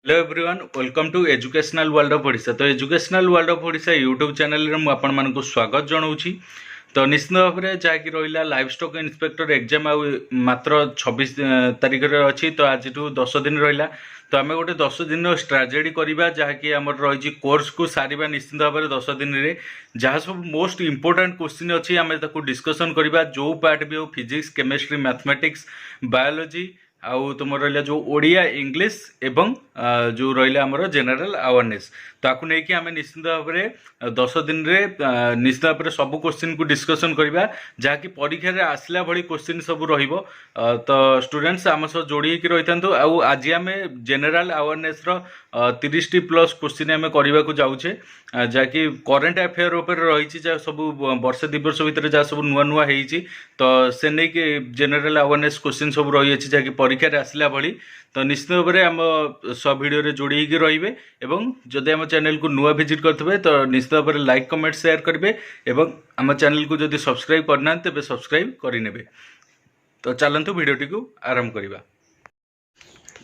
Hello everyone welcome to educational world of Odisha. तो educational world of Odisha YouTube channel रे मु आपण मानकु स्वागत जनाऊँगी। तो निश्चित भाव में जहाँकि रहा लाइव स्टॉक इन्स्पेक्टर एग्जाम मात्र 26 तारिख अच्छी। तो आज 10 दिन रहा। तो आम गोटे 10 दिन स्ट्राटेजी करवा जहाँकि आम रही कोर्स को सारिबा निश्चित भाव में 10 दिन में जहाँ सब मोस्ट इंपोर्टेंट क्वेश्चन अच्छी आम डिस्कसन करवा। जो पार्ट भी हो फिजिक्स केमिस्ट्री मैथमेटिक्स बायोलोजी आउ तुम रहा जो ओडिया इंग्लिश एवं जो रहा आमर जेनेल अवेयरनेस ताकू नहीं आम निश्चित भाव में 10 दिन में निश्चित भाव में सब क्वेश्चन को डिस्कसन करवा जहाँकि परीक्षा रे आसला भली क्वेश्चन सब रहिबो। तो स्टूडेंट्स आम सह जोड़ी रही था। आज आम जेनेल अवेयरनेस 30 प्लस क्वेश्चन आम करने को जाऊे जहाँकि करेन्ट अफेयर उपर रही सब वर्ष 2 वर्ष भितर जहाँ सब नुआ नुआ होती। तो से नहीं जेनेल अवेयरनेस क्वेश्चन सब रही है जहाँकि परीक्षा आसला भली। तो निश्चित भाव में आम सब वीडियो जोड़ी रहिबे एवं जदि आम चैनल को नुआ विजिट करते तो निश्चित भाव में लाइक कमेंट शेयर करेंगे एवं आम चैनल को जदि सब्सक्राइब करना तेज सब्सक्राइब करने। तो चलतु वीडियोटी को आरंभ करवा।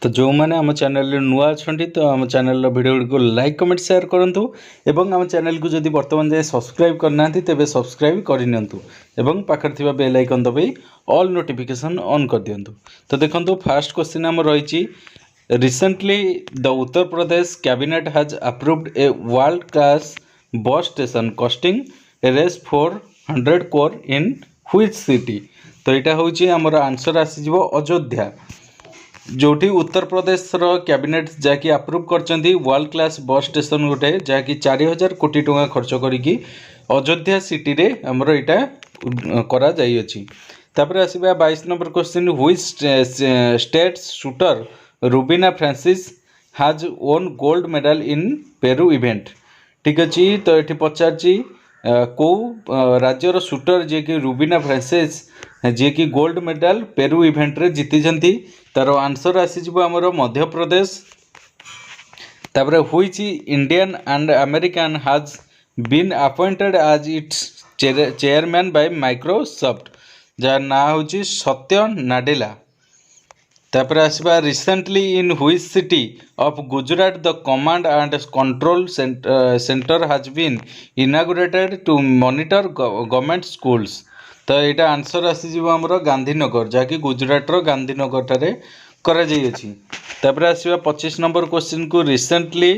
तो जो मैंने आम चैनल नुआ अच्छा तो आम चैनल वीडियो को लाइक कमेंट शेयर करूँ एवं आम चैनल को जदि बर्तमान जाए सब्सक्राइब करना तेज सब्सक्राइब करनियंतु एवं पाखर थिबा बेल आइकन दबाई ऑल नोटिफिकेशन ऑन कर दियंतु। तो देखंतु फर्स्ट क्वेश्चन आम रही recently the Uttar Pradesh cabinet has approved a world class bus station costing रेस 400 crore इन व्हिच सिटी। तो यहाँ हूँ आमर आंसर आसीज अयोध्या जोटी उत्तर प्रदेश कैबिनेट जहाँकि अप्रूव करछंती वर्ल्ड क्लास बस स्टेशन गोटे जहाँकि 4000 कोटी टंका खर्च करिकी अयोध्या सिटी रे हमर इटा करा जाई अछि। तापर आसीबा 22 number question which state shooter Rubina Francis has own gold medal in Peru event. ठीक अच्छी। तो ये पचार कौ राज्यर शूटर जी कि रुबीना फ्रांसिस जी कि गोल्ड मेडल पेरू इवेंट रे जीति तार आंसर आसीज आमर मध्य प्रदेश। तापर which Indian and American has been appointed as its chairman by Microsoft जार ना हूँ सत्य नाडेला। तापर आसवा recently in which city of Gujarat the command and control centre has been inaugurated to monitor government schools. तो यहाँ आंसर आसीज आमर गांधीनगर जहाँकि गुजरात गांधीनगर ठारे करा जाई अछि। तापर आसवा 25 नंबर क्वेश्चन को recently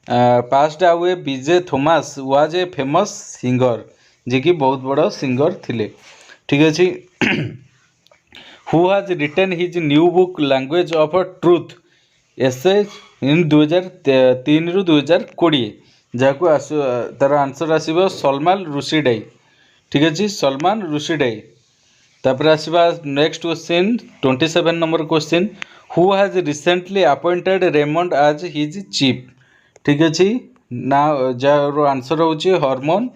passed away BJ Thomas was a famous singer जे कि बहुत बड़ा सिंगर थिले। ठीक अच्छे। Who has written his new book language of truth essays in 2003 रु 2020 जहाँ को तार आंसर आसो सलमान रुशीडी। ठीक अच्छे सलमान रुशीडी। तापर आसवा next question 27 number question who has recently appointed Raymond as his chief. ठीक अच्छे ना जार आंसर हूँ हरमोन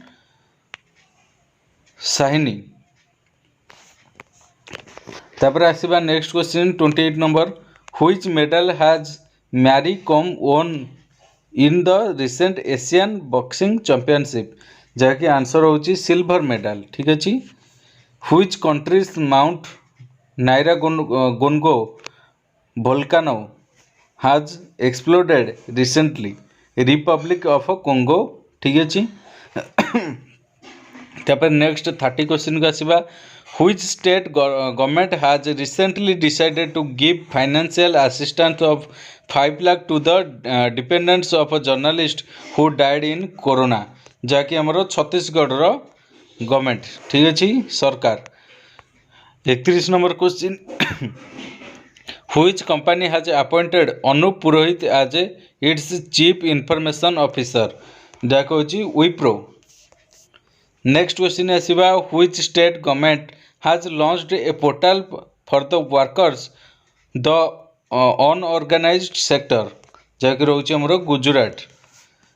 साहिनी। तापर आसवा next question 28 number which medal has Mary Kom won in the recent Asian boxing championship जहाँकि आंसर हूँ सिल्वर मेडल। ठीक अच्छे। Which countries Mount Nyiragongo volcano has exploded recently Republic of Congo. ठीक अच्छे। तापर नेक्स्ट 30 क्वेश्चन को आसवा which state government has recently decided to give financial assistance of 5 lakh to the dependents of a journalist who died in corona जहाँकि आमर Chhattisgarh government. ठीक अच्छे सरकार। 31 number question which company has appointed Anoop Purohit as its chief information officer जहाँ हूँ Wipro. Next question आसवा which state government has launched a portal for the workers the unorganised sector जहाँकि रोचे हमर Gujarat.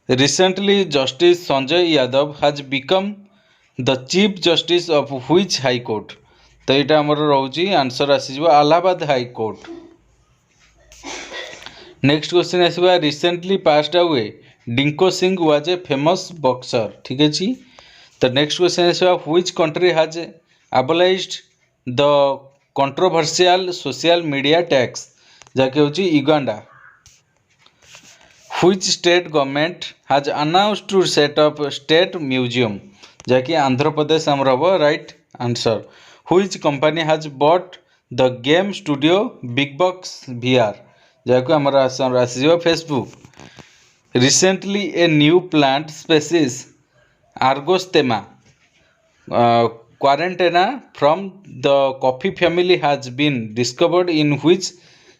Recently justice Sanjay Yadav has become the chief justice of which high court. तो यहाँ आमर रोचे आंसर आसीज Allahabad high court. Next question आसवा recently passed away Dingko Singh was a famous boxer. ठीक अच्छे। तो नेक्स्ट क्वेश्चन आसवा which country has abolished the controversial social media tax जहाँकि हूँ Uganda. Which state government has announced to set up state museum? जहाँकि आंध्र प्रदेश आमर हम right answer. Which company has bought the game studio Big Box VR? जहाँकि आमर आसीज Facebook. Recently a new plant species Argostemma quarantena from the coffee family has been discovered in which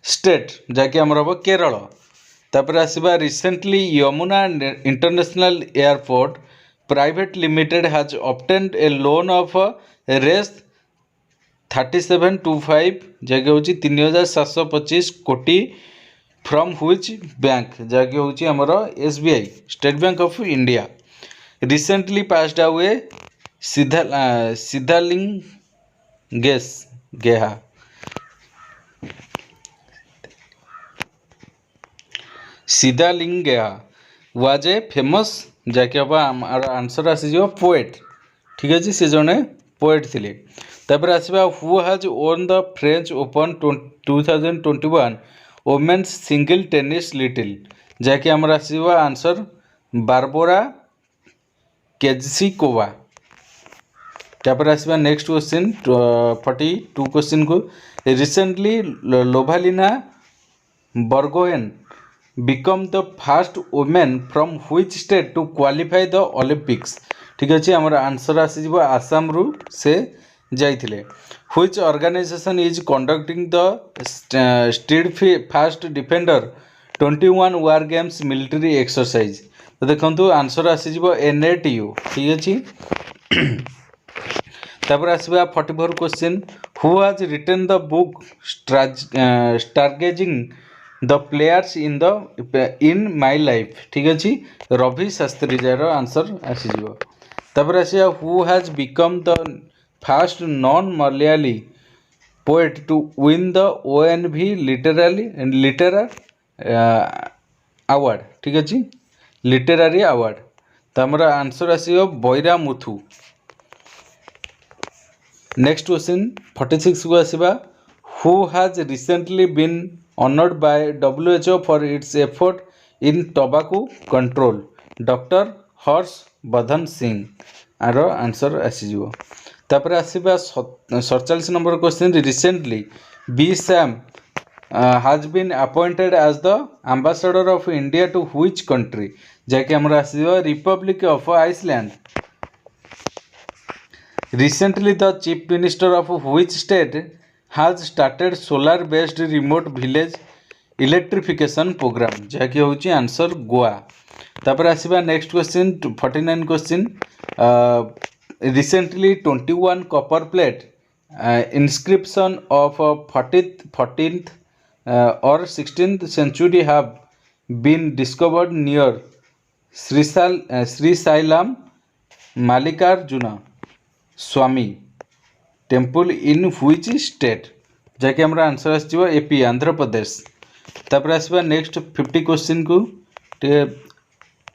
state? जहाँकि आमर हम केरल. तापर आसवा recently Yamuna international airport private limited has obtained a loan of रेस 3725 जगह हूँ 3725 कोटी फ्रॉम व्हिच बैंक जगह हूँ आमर SBI state bank of India. Recently passed आवे सिद्धालिंगेस गेहा. सिद्धालिंगेहा वाज ए फेमस जहाँकि हम आंसर आसीज पोएट. ठीक अच्छे सी जड़े पोएट थे. तापर आसवा who has won the French Open 2021 women's single tennis title जहाँकि आमर आसवा आंसर बारबोरा केजसिकोवा. तापर आसवा नेक्स्ट क्वेश्चन 42 क्वेश्चन को. Recently Lovlina Borgohain become the first woman from which state to qualify the Olympics? ठीक अच्छे आमर आंसर आसीज आसाम रु से जाइथिले. which organization is conducting the steadfast defender 21 war games military exercise? तो देखो आंसर आसीज NATU. ठीक अच्छे. तापर आसवा 44 question. who has written the book stargazing the players in my life? ठीक अच्छे रवि शास्त्री जार आंसर आसीज. तापर आसिया who has become the first non Malayali poet to win the ONV literary award. ठीक अच्छे लिटरेरी अवार्ड. तो आमर आंसर आसियो बैरा मुथु. नेक्स्ट क्वेश्चन 46 को आसवा. हु हैज रिसेंटली बीन honored by WHO for its effort in tobacco control? Doctor हर्ष वर्धन सिंह आर आंसर आसीज. तापर आसवा 47 number question. Recently B Sam has been appointed as the ambassador of India to which country? जहाँकि आमर आसीज Republic of Iceland. Recently the chief minister of which state has started solar based remote village electrification program? जहाँकि हूँ answer Goa. तापर आसवा next question 49 question. Recently 21 copper plate inscription of 14th or 16th century have been discovered near Srisailam Mallikarjuna Swami temple in which state? जहाँकि आमर answer आसो AP Andhra Pradesh. तापर आसवा next 50 question को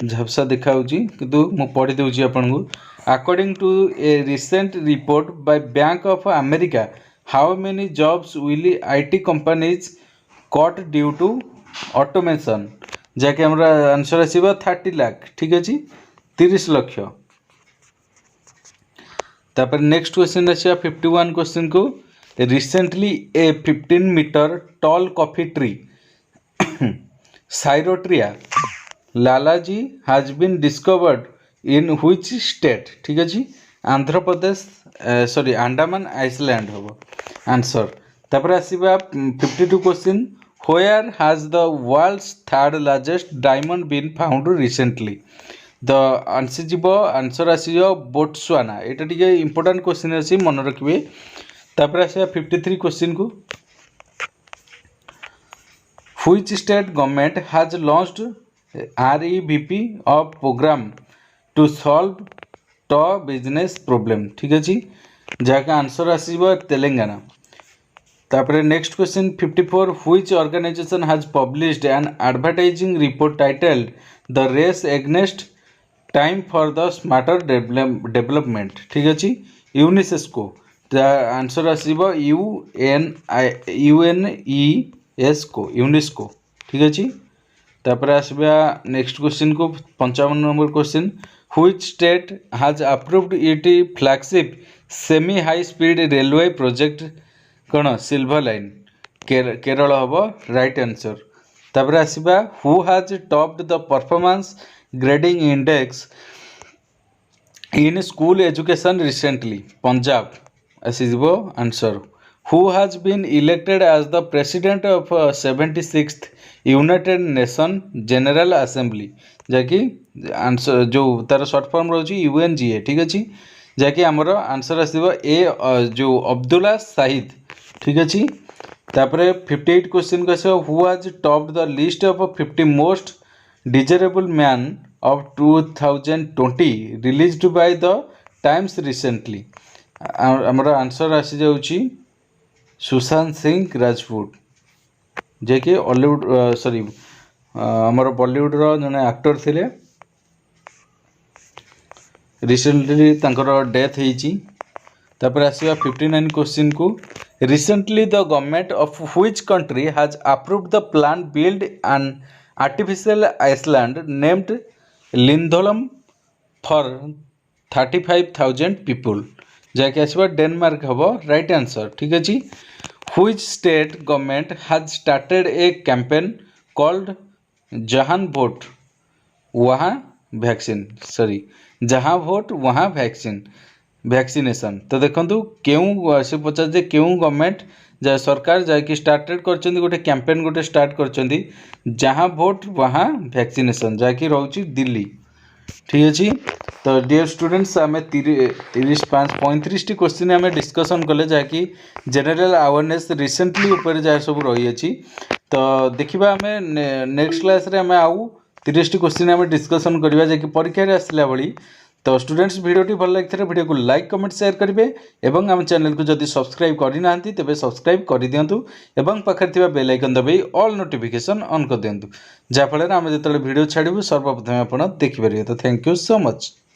झपसा देखा किंतु मु पढ़ी दूसरी आपन को. According to a recent report by bank of America how many jobs will IT companies cut due to automation? जहाँकि आमर आंसर आसो 30 लाख. ठीक अच्छे 30 लक्ष. तापर नेक्स्ट क्वेश्चन आसिया 51 क्वेश्चन को. Recently a 15 metre tall coffee tree साइरोट्रिया लालाजी has been discovered in which state? ठीक अच्छे आंध्र प्रदेश सॉरी अंडमान आइसलैंड हम आंसर. तापर आसवा 52 question. Where has the world's third largest diamond been found recently? The answer आसीज बोट्सवाना. यहाँ टी इंपोर्टाट क्वेश्चन अच्छी मन रखिए. तापर आसिया 53 क्वेश्चन को. Which state government has launched REVP of programme to solve ट बिजनेस प्रॉब्लम? ठीक अच्छे जहाँ आंसर आसीज तेलंगाना. तापर next question 54. Which organisation has published N advertising report titled the race एगनेस्ट time for the smarter development? ठीक अच्छे यूनिसेस्को. Answer आसो UNESCO UNESCO. ठीक अच्छे तापर आसबा नेक्स्ट क्वेश्चन को 55 number question which state has approved it flagship semi high speed railway project कौन silver line Kerala हम right answer. तापर आसबा who has topped the performance grading index in school education recently Punjab आसीज answer. Who has been elected as the president of 76th United Nation General Assembly जहाँकि answer जो तार shirt form रोची UNGA ठीक अच्छे जहाँकि आमर answer आसो ए जो अब्दुल्ला शाहिद ठीक अच्छे। तापर 58 क्वेश्चन को आस who has topped the list of 50 most desirable man of 2020 released by the Times recently आमर आंसर आसी जाउची सुशांत सिंह राजपूत जे कि हॉलीवुड सॉरी आमर बॉलीवुड रो जने एक्टर थिले रिसेंटली तांकर डेथ हेची। तापर आसीबा 59 क्वेश्चन को recently the government of which country has approved the plan build an artificial island named Lynetteholm for 35,000 people जहाँकि आसवा डेनमार्क हम राइट आंसर ठीक अच्छे। Which state government has started a campaign called जहां वोट वहाँ vaccine sorry जहाँ vote वहाँ vaccination तो देखो क्यों से पचार जे क्यों गवर्नमेंट सरकार जहाँकि स्टार्टेड कर गोटे कैंपेन गोटे स्टार्ट कर जहाँ वोट वहाँ वैक्सीनेशन जहाँकि रोची दिल्ली ठीक अच्छे। तो डियर स्टूडेंट्स आम 35 क्वेश्चन आम डिस्कसन कले जहाँकि जनरल अवेयरनेस रिसेंटली ऊपर जहाँ सब रही अच्छी तो देखा आम नेक्स्ट क्लास रे आम आउ 30 क्वेश्चन आम डिस्कसन करवा जहाँकि परीक्षा आसला भली। तो स्टूडेंट्स वीडियो भल लगी वीडियो को लाइक कमेंट शेयर करेंगे और आम चैनल को जदि सब्सक्राइब करना तेज सब्सक्राइब कर दिंतु और पाखे बेल आइकन दबाई ऑल नोटिफिकेशन ऑन कर दिंतु जहाँफल आम जो वीडियो छाड़ू सर्वप्रथम आप देखिपारे। तो थैंक यू सो मच।